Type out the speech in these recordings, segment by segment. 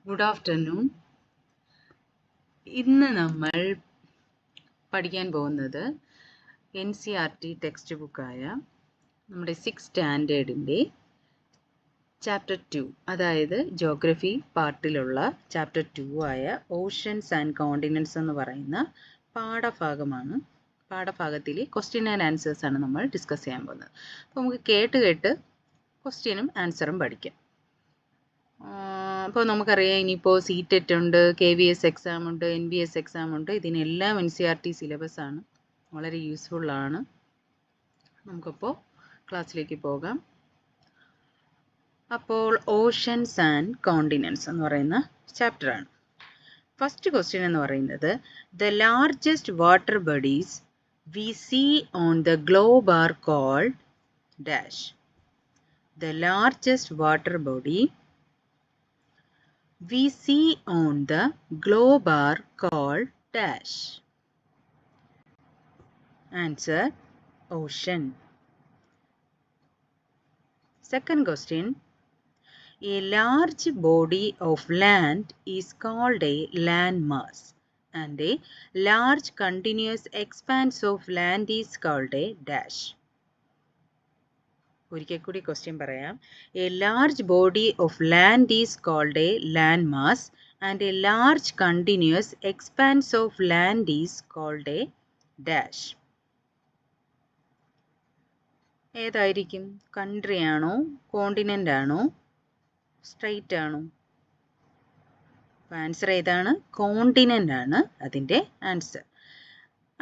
Good afternoon. ഇന്ന് നമ്മൾ പഠിക്കാൻ പോകുന്നത് NCERT ടെക്സ്റ്റ് ബുക്കായ നമ്മുടെ 6th സ്റ്റാൻഡേർഡിൻ്റെ ചാപ്റ്റർ 2, അതായത് ജോഗ്രഫി പാർട്ടിലുള്ള ചാപ്റ്റർ 2 ആയ ഓഷ്യൻസ് ആൻഡ് കോണ്ടിനെൻറ്റ്സ് എന്ന് പറയുന്ന പാഠഭാഗമാണ്. പാഠഭാഗത്തിലെ ക്വസ്റ്റ്യൻ ആൻഡ് ആൻസേഴ്സ് ആണ് നമ്മൾ ഡിസ്കസ് ചെയ്യാൻ പോകുന്നത്. അപ്പോൾ നമുക്ക് കേട്ട് ക്വസ്റ്റ്യനും ആൻസറും പഠിക്കാം. അപ്പോൾ നമുക്കറിയാം, ഇനിയിപ്പോൾ CTET ഉണ്ട്, KVS എക്സാം ഉണ്ട്, NBS എക്സാം ഉണ്ട്. ഇതിനെല്ലാം NCERT സിലബസ് ആണ്, വളരെ യൂസ്ഫുള്ളാണ്. നമുക്കപ്പോൾ ക്ലാസ്സിലേക്ക് പോകാം. അപ്പോൾ ഓഷ്യൻസ് ആൻഡ് കോണ്ടിനെൻറ്റ്സ് എന്ന് പറയുന്ന ചാപ്റ്ററാണ്. ഫസ്റ്റ് ക്വസ്റ്റ്യൻ എന്ന് പറയുന്നത്, the largest water bodies we see on the globe are called dash. The largest water body we see on the globe are called dash. Answer: ocean. Second question, a large body of land is called a landmass, and a large continuous expanse of land is called a dash. ഒരിക്കൽ കൂടി question പറയാം. A large body of land is called a land mass and a large continuous expanse of land is called a dash. ഏതായിരിക്കും? Country ആണോ, continent ആണോ, strait ആണോ? Answer ഏതാണ്? Continent ആണ് അതിൻ്റെ ആൻസർ.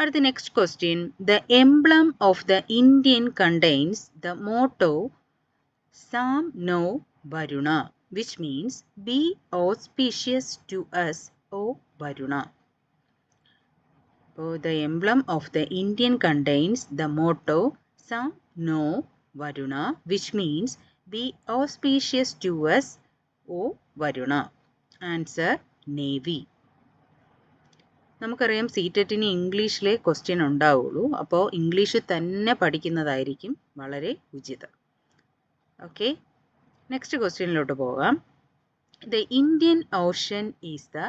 അടുത്ത next question, the emblem of the Indian contains the motto സാം നോ Varuna, which means be auspicious to us O Varuna. അപ്പോൾ the emblem of the Indian contains the motto സാം നോ Varuna, which means be auspicious to us O Varuna. Answer: navy. നമുക്കറിയാം CTETന് ഇംഗ്ലീഷിലെ question ഉണ്ടാവുള്ളൂ, അപ്പോൾ ഇംഗ്ലീഷ് തന്നെ പഠിക്കുന്നതായിരിക്കും വളരെ ഉചിതം. ഓക്കെ, നെക്സ്റ്റ് ക്വസ്റ്റ്യനിലോട്ട് പോകാം. The Indian ocean is the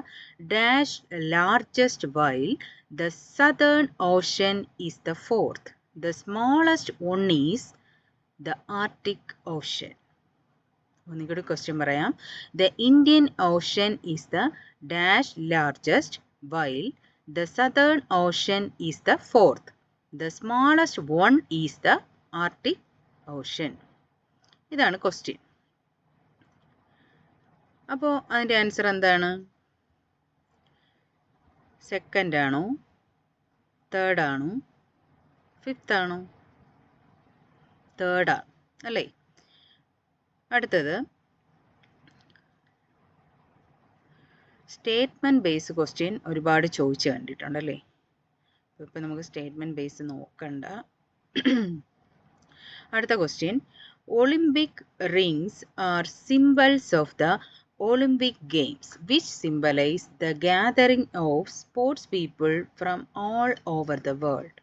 dash largest while the southern ocean is the fourth. The smallest one is the Arctic ocean. ഒന്നുകൂടി ക്വസ്റ്റ്യൻ പറയാം. The Indian ocean is the dash largest while the southern ocean is the fourth. The smallest one is the Arctic Ocean. ഇതാണ് question. അപ്പോൾ അതിൻ്റെ answer എന്താണ്? Second ആണോ, third ആണോ, fifth ആണോ? Third ആണ് അല്ലേ? അടുത്തത് സ്റ്റേറ്റ്മെൻറ്റ് ബേസ് ക്വസ്റ്റ്യൻ ഒരുപാട് ചോദിച്ച് കണ്ടിട്ടുണ്ടല്ലേ. ഇപ്പം നമുക്ക് സ്റ്റേറ്റ്മെൻറ്റ് ബേസ് നോക്കണ്ട. അടുത്ത question, Olympic rings are symbols of the Olympic games which symbolise the gathering of sports people from all over the world.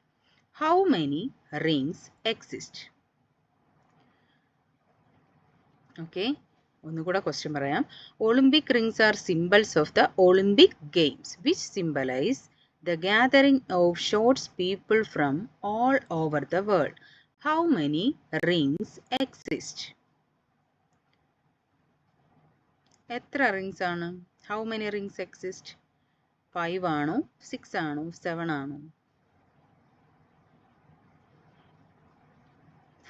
How many rings exist? Okay, ഒന്നുകൂടെ question പറയാം. Olympic rings are symbols of the Olympic games which symbolise the gathering of shorts people from all over the world. How many rings exist? എത്ര rings ആണ്? How many rings exist? 5 ആണോ, 6 ആണോ, 7 ആണോ?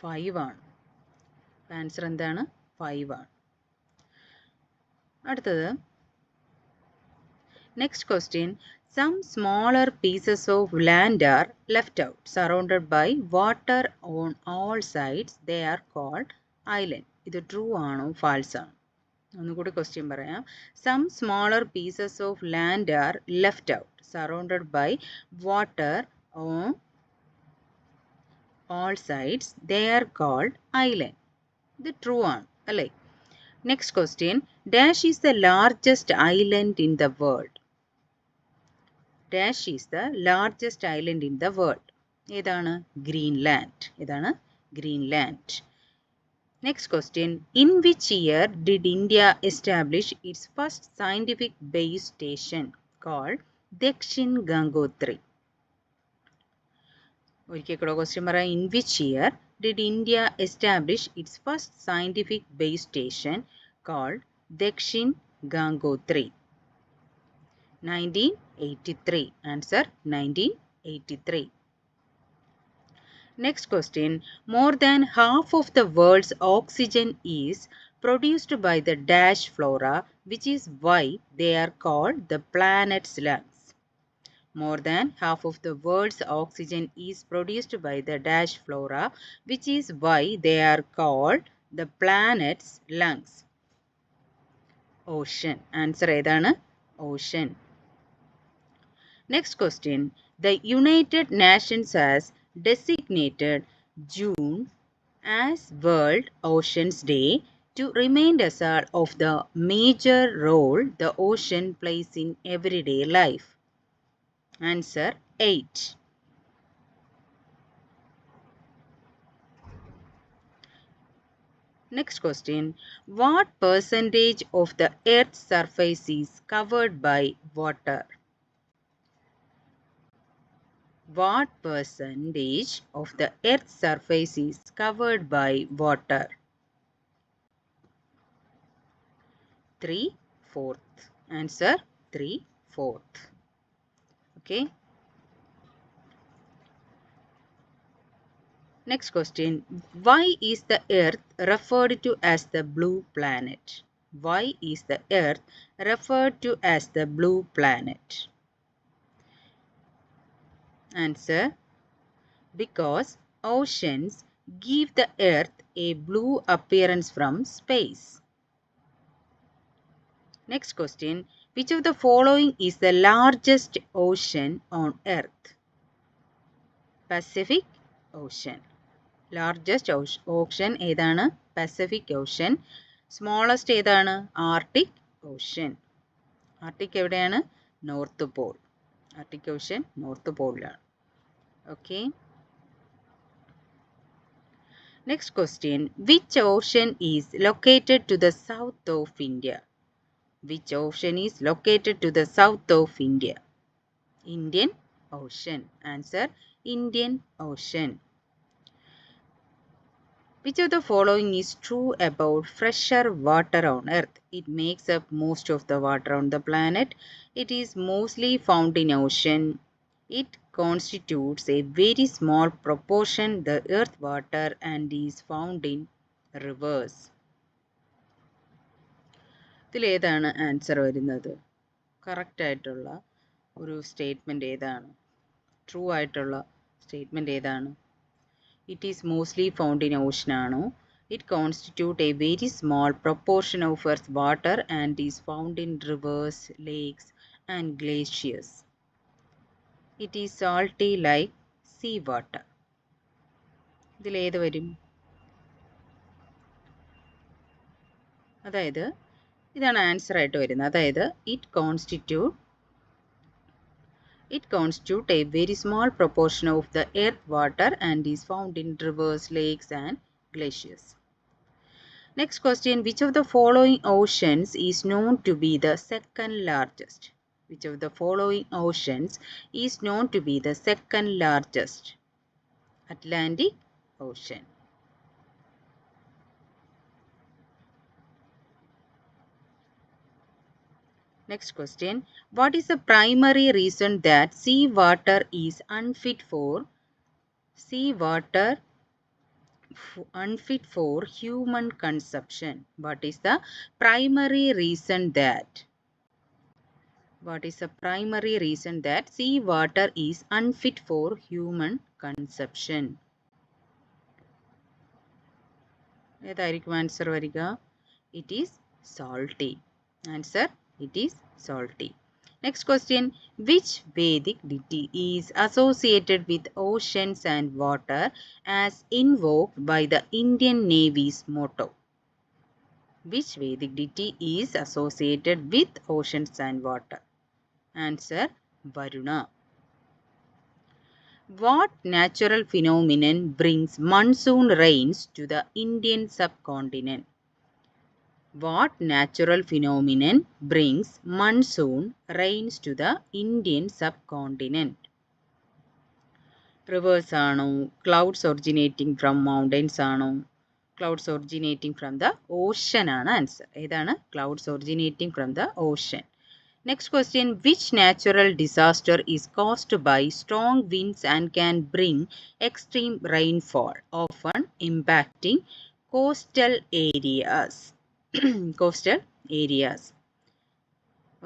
5 ആണ്. Answer എന്താണ്? 5 ആണ്. അടുത്തത് next question, some smaller pieces of land are left out surrounded by water on all sides. They are called island. ഇത് ട്രൂ ആണോ, ഫാൾസ് ആണോ? ഒന്നുകൂടി ക്വസ്റ്റ്യൻ പറയാം. Some smaller pieces of land are left out surrounded by water on all sides. They are called island. ഇത് true ആണ് അല്ലേ? Next question, dash is the largest island in the world. Dash is the largest island in the world. ഏതാണ്? Greenland. ഏതാണ്? Greenland. Next question. In which year did India establish its first scientific base station called Dakshin Gangotri? Question. In which year did India establish its first scientific base station called Dakshin Gangotri? 1983. Answer 1983. Next question. More than half of the world's oxygen is produced by the dash flora, which is why they are called the planet's lungs. More than half of the world's oxygen is produced by the dash flora, which is why they are called the planet's lungs. Ocean. Answer ഏതാണ്? Ocean. Next question. The United Nations has designated June as World Oceans Day to remind us all of the major role the ocean plays in everyday life. Answer 8. Next question. What percentage of the Earth's surface is covered by water? What percentage of the Earth's surface is covered by water? 3/4. Answer 3/4. Okay. Next question. Why is the Earth referred to as the blue planet? Why is the Earth referred to as the blue planet? Answer. Because oceans give the Earth a blue appearance from space. Next question. Which of the following is the largest ocean on Earth? Pacific Ocean. Largest ocean ഏതാണ്? Pacific Ocean. Smallest ഏതാണ്? Arctic Ocean. Arctic എവിടെയാണ്? North Pole. Arctic Ocean North Poleലാണ്. Okay. Next question. Which ocean is located to the south of India? Which ocean is located to the south of India? Indian Ocean. Answer Indian Ocean. Which of the following is true about fresher water on Earth? It makes up most of the water on the planet. It is mostly found in ocean. It constitutes a very small proportion the earth water and is found in rivers. ഇതിൽ ഏതാണ് answer വരുന്നത്? Correct ആയിട്ടുള്ള ഒരു statement ഏതാണ്? True ആയിട്ടുള്ള statement ഏതാണ്? It is mostly found in ocean ആണോ? It constitutes a very small proportion of Earth's water and is found in rivers, lakes and glaciers. It is salty like sea water. ഇതിൽ ഏത് വരും? അതായത് ഇതാണ് answer ആയിട്ട് വരുന്നത്. അതായത് it constitutes a very small proportion of the earth water and is found in rivers, lakes and glaciers. Next question. Which of the following oceans is known to be the second largest? Which of the following oceans is known to be the second largest? Atlantic Ocean. Next question. What is the primary reason that seawater is unfit for human consumption? What is the primary reason that? What is the primary reason that seawater is unfit for human consumption? ഏതായിരിക്കും answer വരിക? It is salty. Answer. It is salty. Next question. Which Vedic deity is associated with oceans and water as invoked by the Indian Navy's motto? Which Vedic deity is associated with oceans and water? Answer. Varuna. What natural phenomenon brings monsoon rains to the Indian subcontinent? What natural phenomenon brings monsoon rains to the Indian subcontinent? Rivers ആണോ? Clouds originating from mountains ആണോ? Clouds originating from the ocean ആണ് answer. ഏതാണ്? Clouds originating from the ocean. Next question, which natural disaster is caused by strong winds and can bring extreme rainfall, often impacting coastal areas? Coastal areas.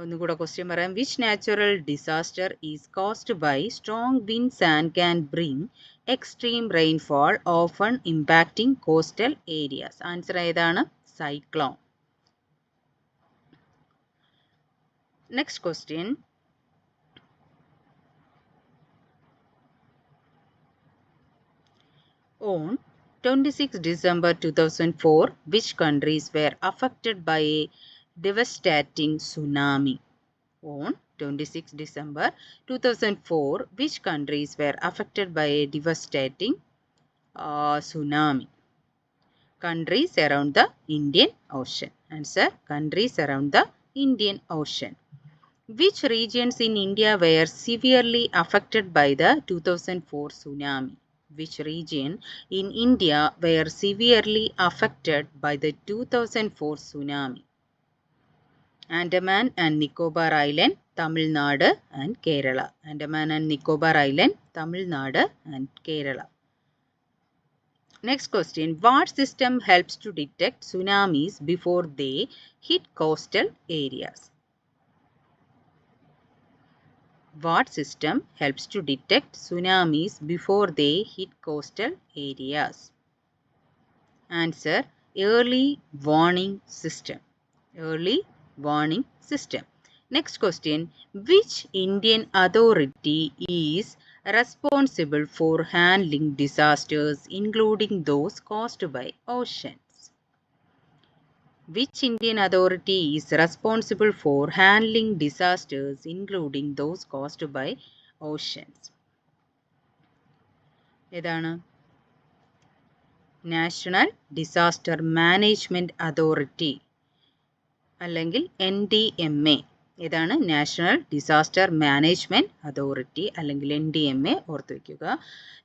ഒന്നുകൂടെ question പറയാം. Which natural disaster is caused by strong winds and can bring extreme rainfall often impacting coastal areas? Answer ഏതാണ്? Cyclone. Next question. On 26 December 2004, which countries were affected by a devastating tsunami? On 26 December 2004, which countries were affected by a devastating tsunami? Countries around the Indian Ocean. Answer, countries around the Indian Ocean. Which regions in India were severely affected by the 2004 tsunami? Which region in India were severely affected by the 2004 tsunami? Andaman and Nicobar Island, Tamil Nadu and Kerala. Andaman and Nicobar Island, Tamil Nadu and Kerala. Next question. What system helps to detect tsunamis before they hit coastal areas? What system helps to detect tsunamis before they hit coastal areas? Answer, early warning system. Early warning system. Next question. Which Indian authority is responsible for handling disasters, including those caused by oceans? Which Indian authority is responsible for handling disasters, including those caused by oceans? ഏതാണ്? National Disaster Management Authority അല്ലെങ്കിൽ NDMA. ഏതാണ്? National Disaster Management Authority അല്ലെങ്കിൽ NDMA. ഓർത്ത് വയ്ക്കുക.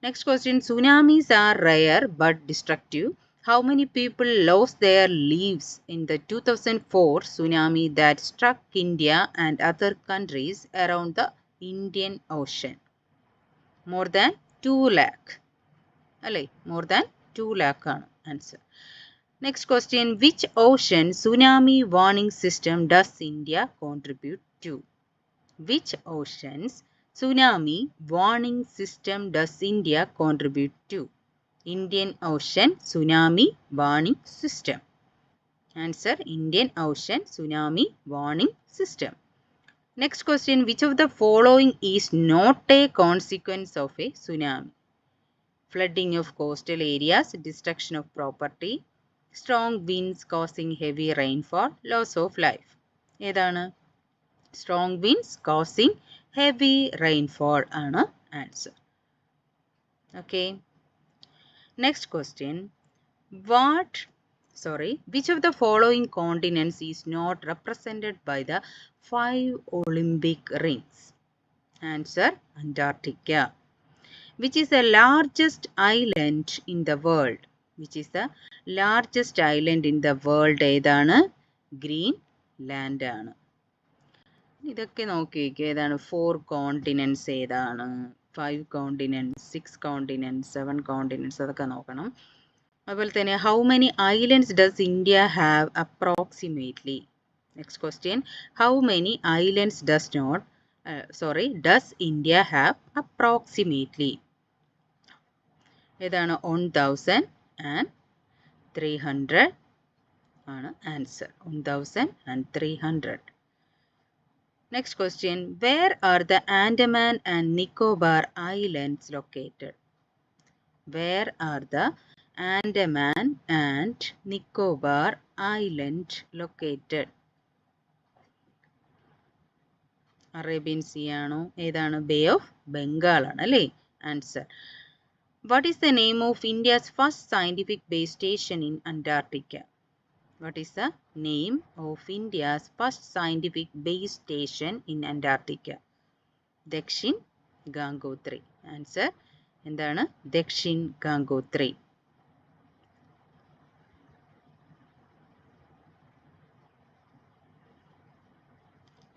Next question. Tsunamis are rare but destructive. How many people lost their lives in the 2004 tsunami that struck India and other countries around the Indian Ocean? More than 2 lakh. അല്ലേ? More than 2 lakh ആണ് answer. Next question. Which ocean tsunami warning system does India contribute to? Which ocean's tsunami warning system does India contribute to? Indian Ocean Tsunami Warning System. Answer, Indian Ocean Tsunami Warning System. Next question. Which of the following is not a consequence of a tsunami? Flooding of coastal areas, destruction of property, strong winds causing heavy rainfall, loss of life. ഏതാണ്? Strong winds causing heavy rainfall ആണ് answer. Okay. Next question. Which of the following continents is not represented by the 5 Olympic rings? Answer, Antarctica. Which is the largest island in the world? Which is the largest island in the world? ഏതാണ്? Greenland ആണ്. ഇതൊക്കെ നോക്കിക്കേ. ഏതാണ്? 4 continents ഏതാണ്? 5 continents, 6 continents, 7 continents അതൊക്കെ നോക്കണം. അതുപോലെ തന്നെ how many islands does India have approximately? Next question. How many islands does India have approximately? ഏതാണ്? 1300 ആണ് answer. 1300. Next question. Where are the Andaman and Nicobar Islands located? Where are the Andaman and Nicobar Islands located? Arabian Sea ആണോ? ഏതാണ്? Bay of Bengal ആണ് അല്ലേ? Answer. What is the name of India's first scientific base station in Antarctica? What is the name of India's first scientific base station in Antarctica? Dakshin Gangotri. Answer. എന്താണ്? Dakshin Gangotri.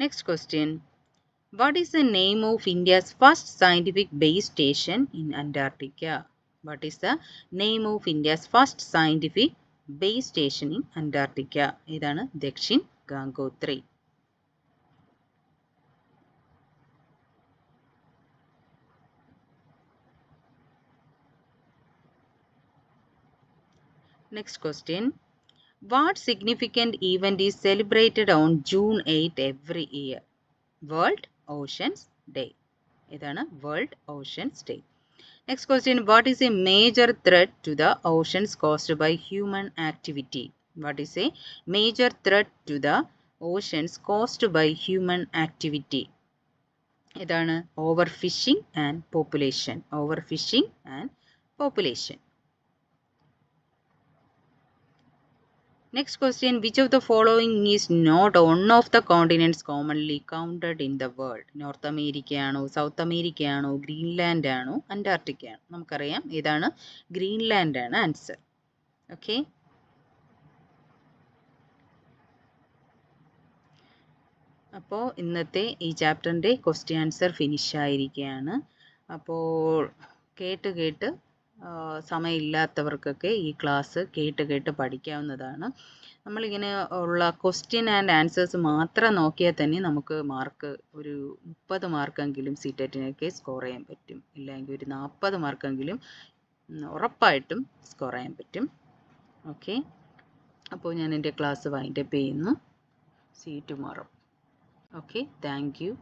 Next question. What is the name of India's first scientific base station in Antarctica? What is the name of India's first scientific base station in Antarctica? ഇതാണ് Dakshin Gangotri. Next question. What significant event is celebrated on June 8 every year? World Oceans Day. ഇതാണ് World Oceans Day. Next question. What is a major threat to the oceans caused by human activity? What is a major threat to the oceans caused by human activity? ഇതാണ് overfishing and population. Overfishing and population. Next question. Which of the following is not one of the continents commonly counted in the world? North America ആണോ, South America ആണോ, Greenland ആണോ, Antarctica ആണോ? നമുക്കറിയാം ഇതാണ് Greenland ആണ് answer. Okay. അപ്പോൾ ഇന്നത്തെ ഈ ചാപ്റ്ററിൻ്റെ ക്വസ്റ്റ്യൻ ആൻസർ ഫിനിഷ് ആയിരിക്കുകയാണ്. അപ്പോൾ കേട്ട് സമയമില്ലാത്തവർക്കൊക്കെ ഈ ക്ലാസ് കേട്ട് പഠിക്കാവുന്നതാണ്. നമ്മളിങ്ങനെ ഉള്ള ക്വസ്റ്റ്യൻ ആൻഡ് ആൻസേഴ്സ് മാത്രം നോക്കിയാൽ തന്നെ നമുക്ക് മാർക്ക് ഒരു 30 മാർക്കെങ്കിലും സിറ്ററ്റിനൊക്കെ സ്കോർ ചെയ്യാൻ പറ്റും. ഇല്ലെങ്കിൽ ഒരു 40 മാർക്കെങ്കിലും ഉറപ്പായിട്ടും സ്കോർ ചെയ്യാൻ പറ്റും. ഓക്കെ. അപ്പോൾ ഞാൻ എൻ്റെ ക്ലാസ് വൈൻഡപ്പ് ചെയ്യുന്നു. See you tomorrow. Okay, thank you.